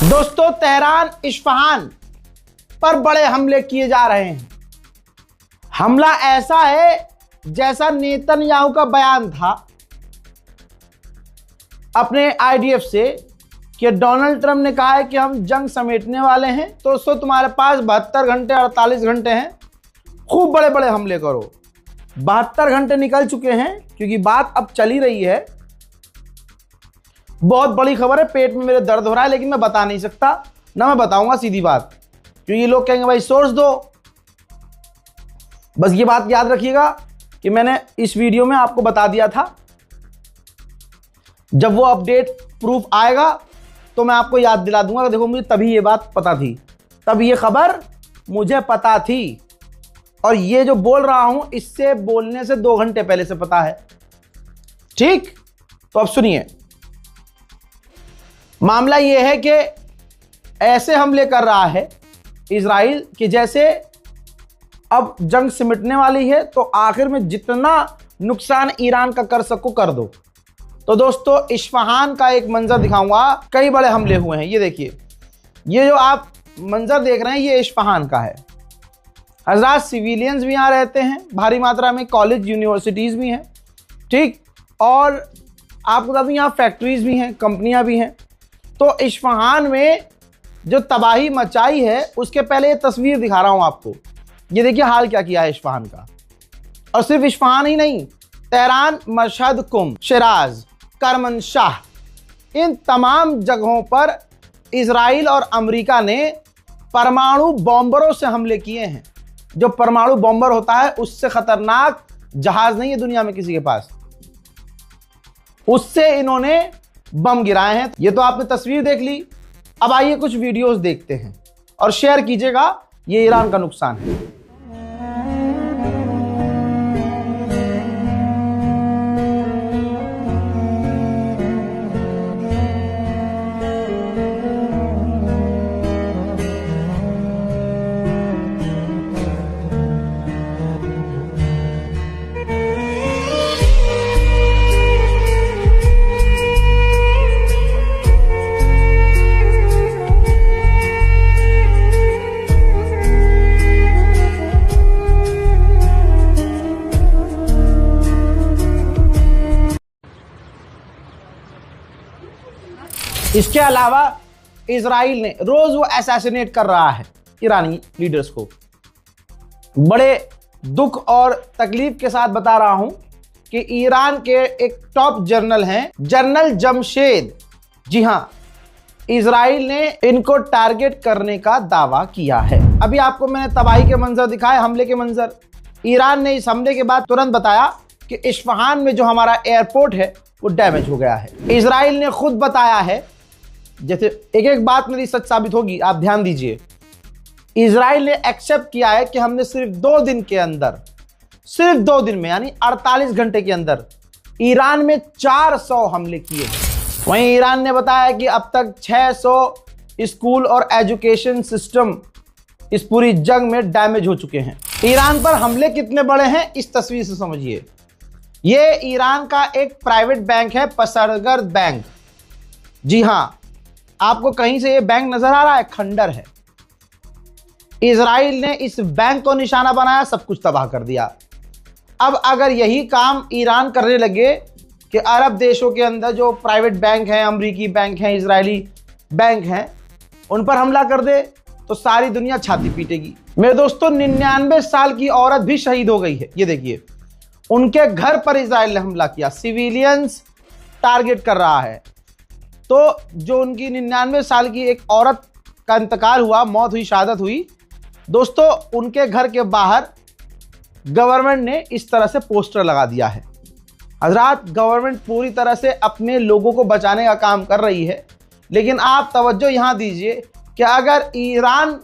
दोस्तों, Tehran Isfahan पर बड़े हमले किए जा रहे हैं। हमला ऐसा है जैसा नेतन्याहू का बयान था अपने आईडीएफ से कि डोनाल्ड ट्रंप ने कहा है कि हम जंग समेटने वाले हैं। तो दोस्तों, तुम्हारे पास 72 घंटे 48 घंटे हैं, खूब बड़े बड़े हमले करो। 72 घंटे निकल चुके हैं क्योंकि बात अब चली रही है। बहुत बड़ी खबर है, पेट में मेरे दर्द हो रहा है लेकिन मैं बता नहीं सकता, ना मैं बताऊंगा सीधी बात, क्योंकि लोग कहेंगे भाई सोर्स दो। बस ये बात याद रखिएगा कि मैंने इस वीडियो में आपको बता दिया था, जब वो अपडेट प्रूफ आएगा तो मैं आपको याद दिला दूंगा कि देखो मुझे तभी ये बात पता थी, तब ये खबर मुझे पता थी, और ये जो बोल रहा हूं इससे बोलने से 2 घंटे पहले से पता है। ठीक, तो अब सुनिए, मामला यह है कि ऐसे हमले कर रहा है इजराइल कि जैसे अब जंग सिमटने वाली है, तो आखिर में जितना नुकसान ईरान का कर सको कर दो। तो दोस्तों, इस्फहान का एक मंजर दिखाऊंगा, कई बड़े हमले हुए हैं। ये देखिए, ये जो आप मंजर देख रहे हैं ये इस्फहान का है। हज़ार सिविलियंस भी यहाँ रहते हैं भारी मात्रा में, कॉलेज यूनिवर्सिटीज़ भी हैं, ठीक, और आपको बता दूं यहाँ फैक्ट्रीज भी हैं, कंपनियां भी हैं। तो इस्फहान में जो तबाही मचाई है उसके पहले ये तस्वीर दिखा रहा हूं आपको। ये देखिए हाल क्या किया है इस्फहान का। और सिर्फ इस्फहान ही नहीं, तेहरान, मशहद, कुम, शिराज, करमनशाह, इन तमाम जगहों पर इजराइल और अमेरिका ने परमाणु बॉम्बरों से हमले किए हैं। जो परमाणु बॉम्बर होता है उससे खतरनाक जहाज नहीं है दुनिया में किसी के पास, उससे इन्होंने बम गिराए हैं। ये तो आपने तस्वीर देख ली, अब आइए कुछ वीडियोस देखते हैं और शेयर कीजिएगा। ये ईरान का नुकसान है। इसके अलावा इजराइल ने रोज वो असैसिनेट कर रहा है ईरानी लीडर्स को। बड़े दुख और तकलीफ के साथ बता रहा हूं कि ईरान के एक टॉप जर्नल हैं, जनरल जमशेद, जी हां, इजराइल ने इनको टारगेट करने का दावा किया है। अभी आपको मैंने तबाही के मंजर दिखाए, हमले के मंजर। ईरान ने इस हमले के बाद तुरंत बताया कि इस्फहान में जो हमारा एयरपोर्ट है वो डैमेज हो गया है। इजराइल ने खुद बताया है, जैसे एक एक बात मेरी सच साबित होगी, आप ध्यान दीजिए। इजराइल ने एक्सेप्ट किया है कि हमने सिर्फ 2 दिन के अंदर, सिर्फ 2 दिन में यानी 48 घंटे के अंदर ईरान में 400 हमले किए। वहीं ईरान ने बताया कि अब तक 600 स्कूल और एजुकेशन सिस्टम इस पूरी जंग में डैमेज हो चुके हैं। ईरान पर हमले कितने बड़े हैं इस तस्वीर से समझिए। ये ईरान का एक प्राइवेट बैंक है, पसरगर्द बैंक। जी हां, आपको कहीं से ये बैंक नजर आ रहा है? खंडर है। इजराइल ने इस बैंक को निशाना बनाया, सब कुछ तबाह कर दिया। अब अगर यही काम ईरान करने लगे कि अरब देशों के अंदर जो प्राइवेट बैंक हैं, अमेरिकी बैंक हैं, इजरायली बैंक हैं, उन पर हमला कर दे तो सारी दुनिया छाती पीटेगी। मेरे दोस्तों, 99 साल की औरत भी शहीद हो गई है। ये देखिए, उनके घर पर इजराइल ने हमला किया, सिविलियंस टारगेट कर रहा है। तो जो उनकी 99 साल की एक औरत का इंतकाल हुआ, मौत हुई, शहादत हुई, दोस्तों उनके घर के बाहर गवर्नमेंट ने इस तरह से पोस्टर लगा दिया है। हजरात, गवर्नमेंट पूरी तरह से अपने लोगों को बचाने का काम कर रही है, लेकिन आप तवज्जो यहां दीजिए कि अगर ईरान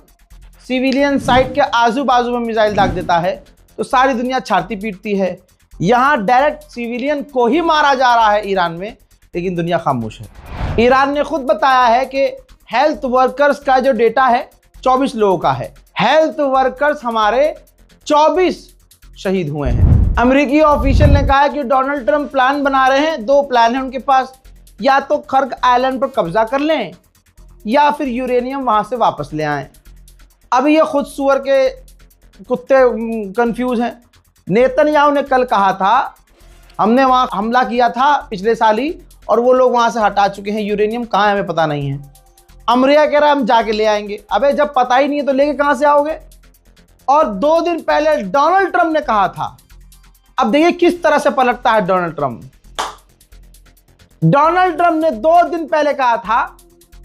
सिविलियन साइट के आजू बाजू में मिसाइल दाग देता है तो सारी दुनिया छाती पीटती है। यहां डायरेक्ट सिविलियन को ही मारा जा रहा है ईरान में, लेकिन दुनिया खामोश है। ईरान ने खुद बताया है कि हेल्थ वर्कर्स का जो डेटा है 24 लोगों का है। हेल्थ वर्कर्स हमारे 24 शहीद हुए हैं। अमेरिकी ऑफिशियल ने कहा है कि डोनाल्ड ट्रंप प्लान बना रहे हैं, 2 प्लान हैं उनके पास, या तो खर्क आइलैंड पर कब्जा कर लें या फिर यूरेनियम वहां से वापस ले आएं। अभी ये खुद सुअर के कुत्ते कंफ्यूज हैं। नेतन्याहू ने कल कहा था हमने वहां हमला किया था पिछले साल ही और वो लोग वहां से हटा चुके हैं, यूरेनियम कहाँ है हमें पता नहीं है। अमेरिका कह रहा है हम जाके ले आएंगे। अबे जब पता ही नहीं है तो लेके कहां से आओगे। और 2 दिन पहले डोनाल्ड ट्रंप ने कहा था, अब देखिए किस तरह से पलटता है डोनाल्ड ट्रंप। डोनाल्ड ट्रंप ने 2 दिन पहले कहा था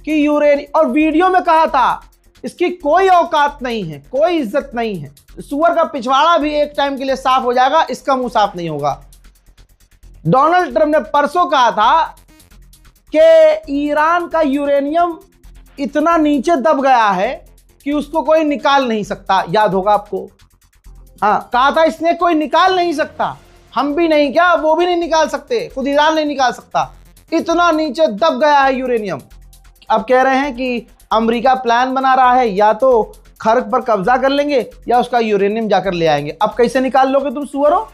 कि यूरेनियम, और वीडियो में कहा था इसकी कोई औकात नहीं है, कोई इज्जत नहीं है, सुअर का पिछवाड़ा भी एक टाइम के लिए साफ हो जाएगा, इसका मुंह साफ नहीं होगा। डोनाल्ड ट्रंप ने परसों कहा था कि ईरान का यूरेनियम इतना नीचे दब गया है कि उसको कोई निकाल नहीं सकता, याद होगा आपको। हाँ, कहा था इसने कोई निकाल नहीं सकता, हम भी नहीं, क्या वो भी नहीं निकाल सकते, खुद ईरान नहीं निकाल सकता, इतना नीचे दब गया है यूरेनियम। अब कह रहे हैं कि अमेरिका प्लान बना रहा है या तो खर्क पर कब्जा कर लेंगे या उसका यूरेनियम जाकर ले आएंगे। अब कैसे निकाल लोगे तुम सुअर हो।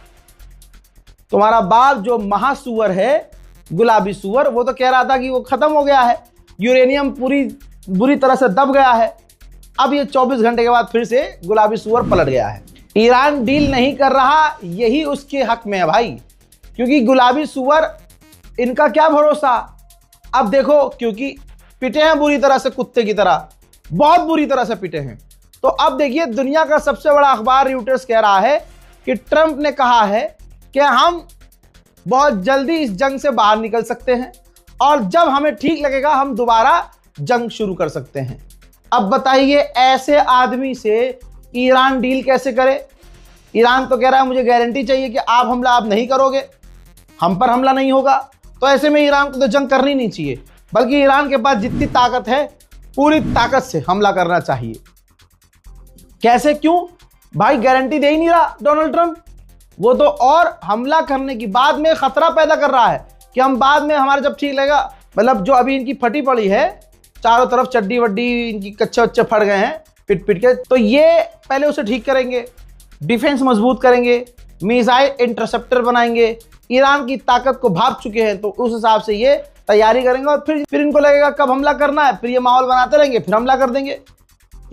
तुम्हारा बाप जो महासुअर है, गुलाबी सुअर, वो तो कह रहा था कि वो खत्म हो गया है, यूरेनियम बुरी तरह से दब गया है। अब ये 24 घंटे के बाद फिर से गुलाबी सुअर पलट गया है। ईरान डील नहीं कर रहा, यही उसके हक में है भाई, क्योंकि गुलाबी सुअर, इनका क्या भरोसा। अब देखो, क्योंकि पिटे हैं बुरी तरह से, कुत्ते की तरह, बहुत बुरी तरह से पिटे हैं। तो अब देखिए, दुनिया का सबसे बड़ा अखबार रॉयटर्स कह रहा है कि ट्रंप ने कहा है कि हम बहुत जल्दी इस जंग से बाहर निकल सकते हैं और जब हमें ठीक लगेगा हम दोबारा जंग शुरू कर सकते हैं। अब बताइए, ऐसे आदमी से ईरान डील कैसे करे। ईरान तो कह रहा है मुझे गारंटी चाहिए कि आप हमला आप नहीं करोगे, हम पर हमला नहीं होगा। तो ऐसे में ईरान को तो जंग करनी नहीं चाहिए, बल्कि ईरान के पास जितनी ताकत है पूरी ताकत से हमला करना चाहिए। कैसे, क्यों भाई, गारंटी दे ही नहीं रहा डोनाल्ड ट्रंप। वो तो और हमला करने की बाद में खतरा पैदा कर रहा है कि हम बाद में हमारे जब ठीक लगेगा, मतलब जो अभी इनकी फटी पड़ी है चारों तरफ, चड्डी वड्डी इनकी कच्चे वच्चे फट गए हैं पिट पिट के, तो ये पहले उसे ठीक करेंगे, डिफेंस मजबूत करेंगे, मिसाइल इंटरसेप्टर बनाएंगे, ईरान की ताकत को भाप चुके हैं, तो उस हिसाब से ये तैयारी करेंगे और फिर इनको लगेगा कब हमला करना है, फिर ये माहौल बनाते रहेंगे, फिर हमला कर देंगे।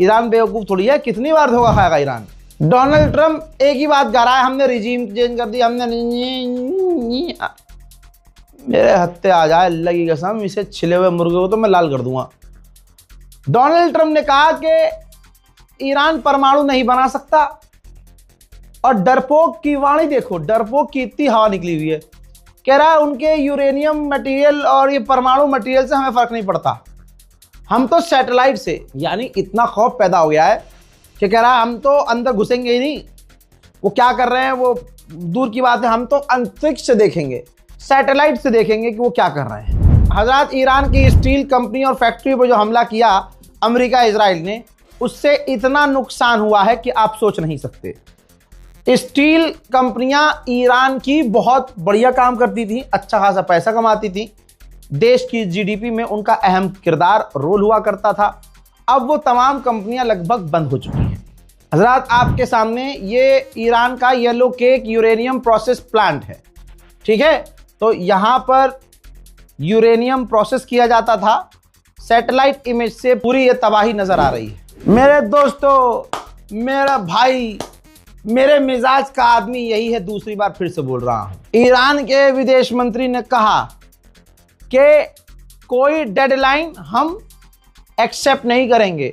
ईरान बेवकूफ थोड़ी है, कितनी बार धोखा खाएगा ईरान। डोनाल्ड ट्रंप एक ही बात गा रहा है, हमने रिजीम चेंज कर दी, हमने, मेरे हत्ते आ जाए अल्लाह की कसम, इसे छिले हुए मुर्गे को तो मैं लाल कर दूंगा। डोनाल्ड ट्रंप ने कहा कि ईरान परमाणु नहीं बना सकता, और डरपोक की वाणी देखो, डरपोक की इतनी हवा निकली हुई है, कह रहा है उनके यूरेनियम मटेरियल और ये परमाणु मटेरियल से हमें फर्क नहीं पड़ता, हम तो सैटेलाइट से, यानी इतना खौफ पैदा हो गया है कि कह रहा है हम तो अंदर घुसेंगे ही नहीं, वो क्या कर रहे हैं वो दूर की बात है, हम तो अंतरिक्ष से देखेंगे, सैटेलाइट से देखेंगे कि वो क्या कर रहे हैं। हजरात, ईरान की स्टील कंपनी और फैक्ट्री पर जो हमला किया अमेरिका इजराइल ने, उससे इतना नुकसान हुआ है कि आप सोच नहीं सकते। स्टील कंपनियां ईरान की बहुत बढ़िया काम करती थी, अच्छा खासा पैसा कमाती थी, देश की जीडीपी में उनका अहम किरदार रोल हुआ करता था। अब वो तमाम कंपनियां लगभग बंद हो चुकी हैं। हजरात, आपके सामने ये ईरान का yellow cake uranium process plant है, ठीक है। तो यहां पर यूरेनियम प्रोसेस किया जाता था, सैटेलाइट इमेज से पूरी ये तबाही नजर आ रही है। मेरे दोस्तों, मेरा भाई, मेरे मिजाज का आदमी यही है, दूसरी बार फिर से बोल रहा हूं। ईरान के विदेश मंत्री ने कहा कि कोई डेडलाइन हम एक्सेप्ट नहीं करेंगे,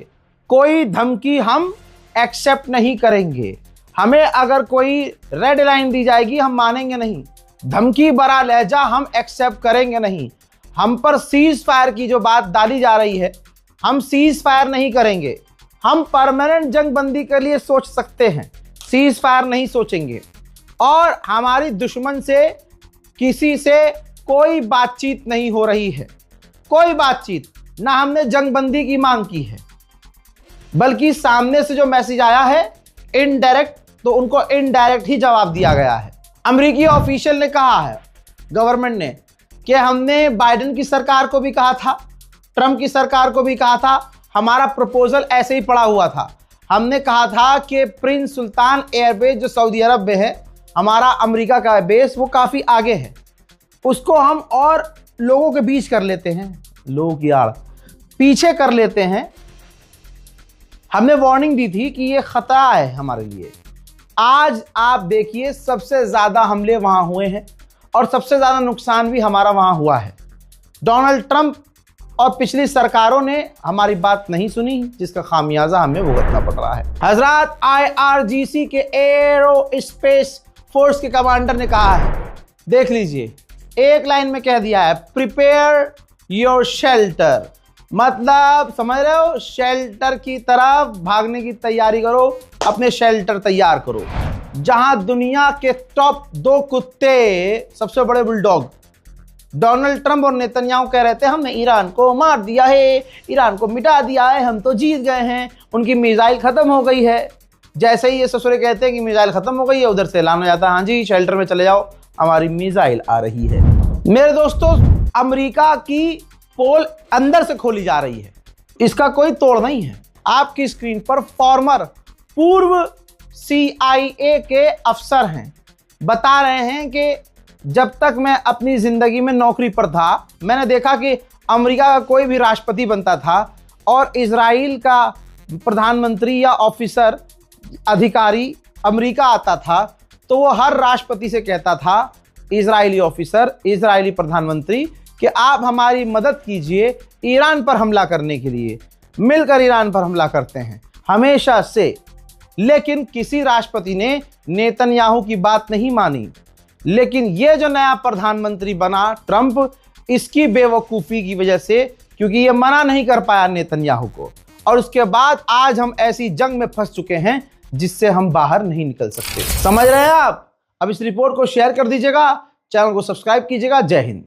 कोई धमकी हम एक्सेप्ट नहीं करेंगे, हमें अगर कोई रेड लाइन दी जाएगी हम मानेंगे नहीं, धमकी भरा लहजा हम एक्सेप्ट करेंगे नहीं, हम पर सीज फायर की जो बात डाली जा रही है, हम सीज फायर नहीं करेंगे, हम परमानेंट जंग बंदी के लिए सोच सकते हैं, सीज फायर नहीं सोचेंगे, और हमारी दुश्मन से किसी से कोई बातचीत नहीं हो रही है, कोई बातचीत ना, हमने जंग बंदी की मांग की है, बल्कि सामने से जो मैसेज आया है इनडायरेक्ट, तो उनको इनडायरेक्ट ही जवाब दिया गया है। अमेरिकी ऑफिशियल ने कहा है, गवर्नमेंट ने, कि हमने बाइडेन की सरकार को भी कहा था, ट्रंप की सरकार को भी कहा था, हमारा प्रपोजल ऐसे ही पड़ा हुआ था, हमने कहा था कि प्रिंस सुल्तान एयरबेस जो सऊदी अरब में है, हमारा अमेरिका का बेस, वो काफ़ी आगे है, उसको हम और लोगों के बीच कर लेते हैं, लोगों की आड़, पीछे कर लेते हैं। हमने वार्निंग दी थी कि ये खतरा है हमारे लिए। आज आप देखिए सबसे ज्यादा हमले वहां हुए हैं और सबसे ज्यादा नुकसान भी हमारा वहां हुआ है। डोनाल्ड ट्रंप और पिछली सरकारों ने हमारी बात नहीं सुनी, जिसका खामियाजा हमें भुगतना पड़ रहा है। हजरात, IRGC के एरो स्पेस फोर्स के कमांडर ने कहा है, देख लीजिए, एक लाइन में कह दिया है, प्रिपेयर योर शेल्टर। मतलब समझ रहे हो, शेल्टर की तरफ भागने की तैयारी करो, अपने शेल्टर तैयार करो। जहां दुनिया के टॉप 2 कुत्ते, सबसे बड़े बुलडॉग डोनाल्ड ट्रंप और नेतन्याहू कह रहे थे हमने ईरान को मार दिया है, ईरान को मिटा दिया है, हम तो जीत गए हैं, उनकी मिसाइल खत्म हो गई है। जैसे ही ये ससुरे कहते हैं कि मिसाइल खत्म हो गई है, उधर से ऐलान हो जाता है, हाँ जी शेल्टर में चले जाओ, हमारी मिसाइल आ रही है। मेरे दोस्तों, अमेरिका की पोल अंदर से खोली जा रही है, इसका कोई तोड़ नहीं है। आपकी स्क्रीन पर फॉर्मर पूर्व CIA के अफसर हैं, बता रहे हैं कि जब तक मैं अपनी जिंदगी में नौकरी पर था, मैंने देखा कि अमेरिका का कोई भी राष्ट्रपति बनता था और इजराइल का प्रधानमंत्री या ऑफिसर अधिकारी अमेरिका आता था, तो वो हर राष्ट्रपति से कहता था, इजरायली ऑफिसर, इजरायली प्रधानमंत्री, कि आप हमारी मदद कीजिए ईरान पर हमला करने के लिए, मिलकर ईरान पर हमला करते हैं हमेशा से। लेकिन किसी राष्ट्रपति ने नेतन्याहू की बात नहीं मानी। लेकिन ये जो नया प्रधानमंत्री बना ट्रंप, इसकी बेवकूफ़ी की वजह से, क्योंकि ये मना नहीं कर पाया नेतन्याहू को, और उसके बाद आज हम ऐसी जंग में फंस चुके हैं जिससे हम बाहर नहीं निकल सकते। समझ रहे हैं आप? अब इस रिपोर्ट को शेयर कर दीजिएगा, चैनल को सब्सक्राइब कीजिएगा। जय हिंद।